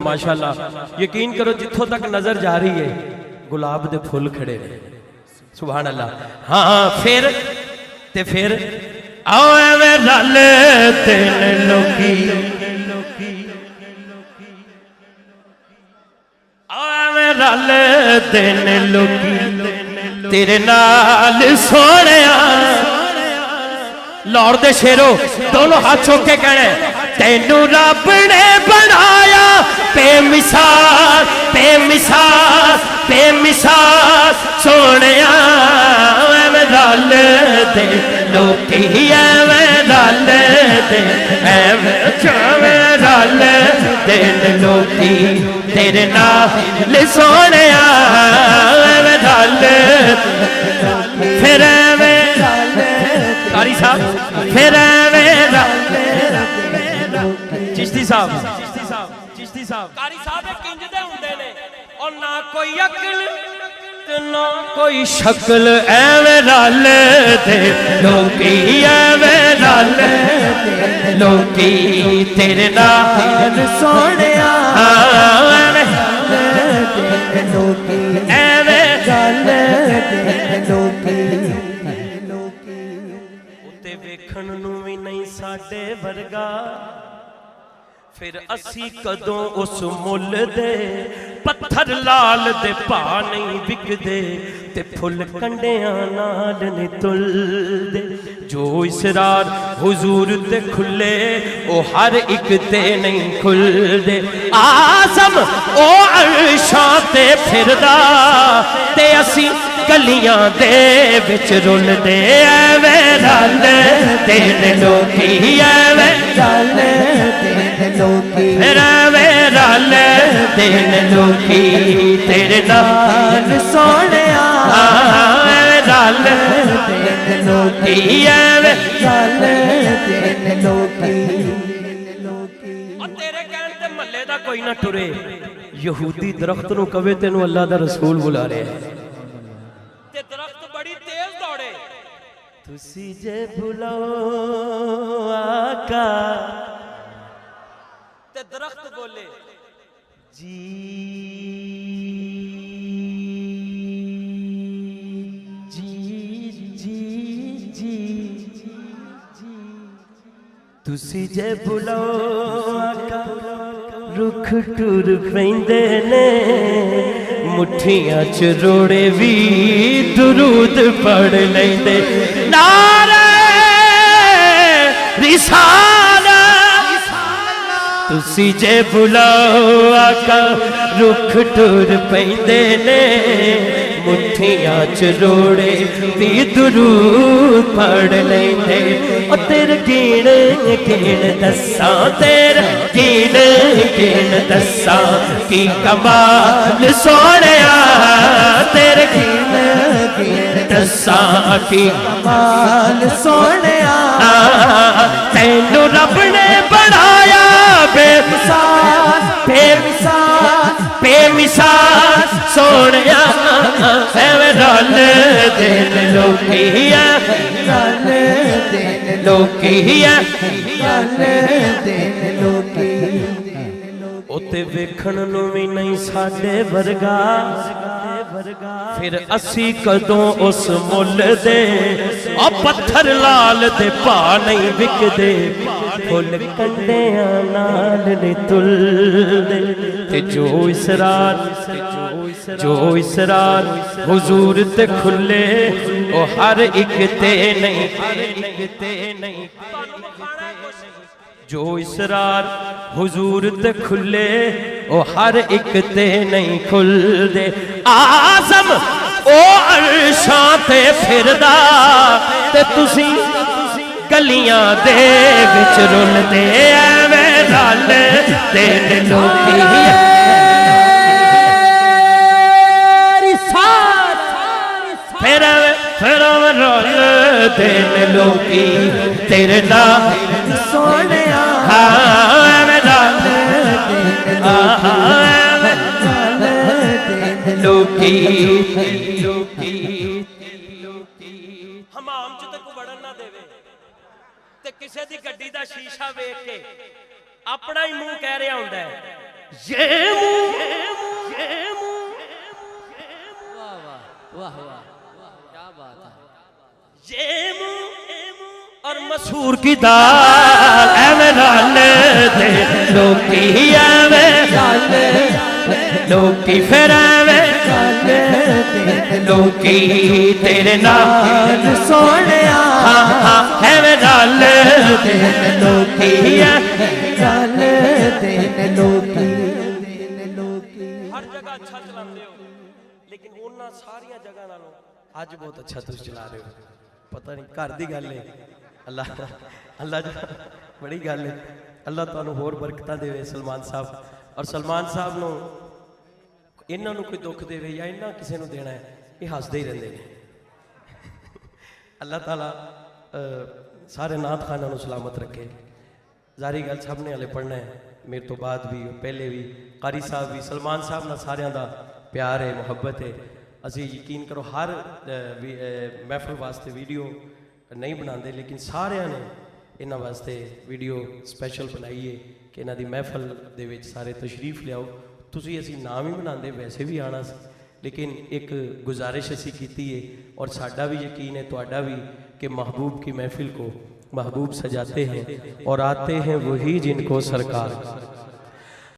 माशाअल्लाह यकीन करो जिथों तक नजर जा रही है गुलाब दे फुल खड़े ने सुभान अल्लाह। हाँ फिर आओ एवें रल तेन लोकी आओ एवें रल तेन लोकी तेरे नाल सोहणिया लाहौर दे शेरो दोनों हाथ चुक के कहने तेनू रब ने बनाया बेमिसाल बेमिसाल बेमिसाल सोहणिया एवें रल दे लोकी एवें रल दे एवें रल दे लोकी तेरे नाल सोहणिया एवें रल फिर एवें कारी साहब फिर चिश्ती साहब कारी साहब किंजदे हुंदे ने और ना कोई अकल ते ना कोई शक्ल एवें रल दे लोकी एवें रल दे लोकी तेरे नाल सोहणिया एवें लोकी एवें रल दे लोकी वेखण नूं भी नहीं साडे वर्गा फिर असी कदों उस मुल दे पत्थर लाल दे भा नहीं विकदे ते फुल कंडियां नाल नहीं तुलदे जो इसरार हुजूर ते खुले ओ हर एक ते नहीं खुलदे आज़म ओ अर्शां ते फिरदा ते असी गलियां दे विच रुलदे एवें रल तेन लोकी एवें रल तेन लोकी फिर एवें रल तेन लोकी तेरे नाल सोहणिया एवें रल तेन लोकी एवें रल तेन लोकी और तेरे कहण ते महल्ले दा कोई ना टुरे यहूदी दरख्त नूं कवे तैनूं अल्लाह दा रसूल बुला रहा है दरख्त बड़ी तेज दौड़े तुसी जे बुलाओ आका ते दरख्त बोले जी जी जी जी तुसी जे बुलाओ आका रुख टुर पैंदे ने मुठियां च रोड़े भी दुरूद पढ़ लेंदे नारे रिसाला तुसी जे बुलाओ आका रुख टुर पैंदे ने मुठियां च रोड़े भी दुरूद पढ़ लेंदे ओ तेरे गिण गिण दस्सा तेरे गिण गिण दस्सा की कमाल सोहणिया तेरे गिण गिण दस्सा की कमाल सोहणिया तैनू रब ने बनाया बेमिसाल बेमिसाल बेमिसाल सोहणिया एवें रल तेन लोकी रल तेन लोकी रल तेन लोकी उते वेखण नूं भी नहीं साडे वर्गा फिर असी कदों उस मुल दे ओ पत्थर लाल दे भा नहीं विकदे फुल कंडियां नाल नहीं तुलदे ते जो इसरार हुजूर ते खुले ओ हर एक ते नहीं जो इसरार हुजूर ते खुले ओ हर एक ते नहीं खुलदे आज़म ओ अर्शां ते फिरदा ते तुसी गलियां दे विच रुलदे एवें रल तेन लोकी फिर रल तेन लोकी तेरे नाल सोहणिया एवें रल तेन लोकी हमाम च तक वड़न ना देवे ते किसी दी गड्डी दा शीशा वेख के अपना ही मुंह कह रहा होंदा है واہ واہ واہ واہ، کیا بات ہے. اور مسور کی دال ایویں رل دے لوکی ایویں رل لوکی پھر ایویں رل دے لوکی تیرے نال سونیا ایویں رل دے لوکی رل دے لوکی. ہر جگہ اچھا چلاتے ہو لیکن انہاں ساریاں جگہ نالوں اج بہت اچھا تسی چلا رہے ہو. پتہ نہیں گھر دی گل ہے. اللہ جی بڑی گل ہے. اللہ تانوں ہور برکتاں دے سلمان صاحب. اور سلمان صاحب نو انہاں نو کوئی دکھ دے یا انہاں کسے نو دینا ہے یہ ہسدے ہی رہندے نے. اللہ تعالیٰ سارے نعت خانہ نو سلامت رکھے. ظاہری گل سب نے ہلے پڑھنا ہے میرے تو بعد بھی پہلے بھی قاری صاحب بھی سلمان صاحب نہ سارے دا پیار ہے محبت ہے. اسی یقین کرو ہر محفل واسطے ویڈیو نہیں بنا دے لیکن سارے نے انہاں واسطے ویڈیو سپیشل بنائی ہے کہ انہاں دی محفل دے وچ سارے تشریف لیاؤ. تسی اسی نام ہی بنا دے ویسے بھی آنا سی لیکن ایک گزارش اسی کیتی ہے اور ساڈا بھی یقین ہے تہاڈا بھی کہ محبوب کی محفل کو محبوب سجاتے ہیں اور آتے ہیں وہی جن کو سرکار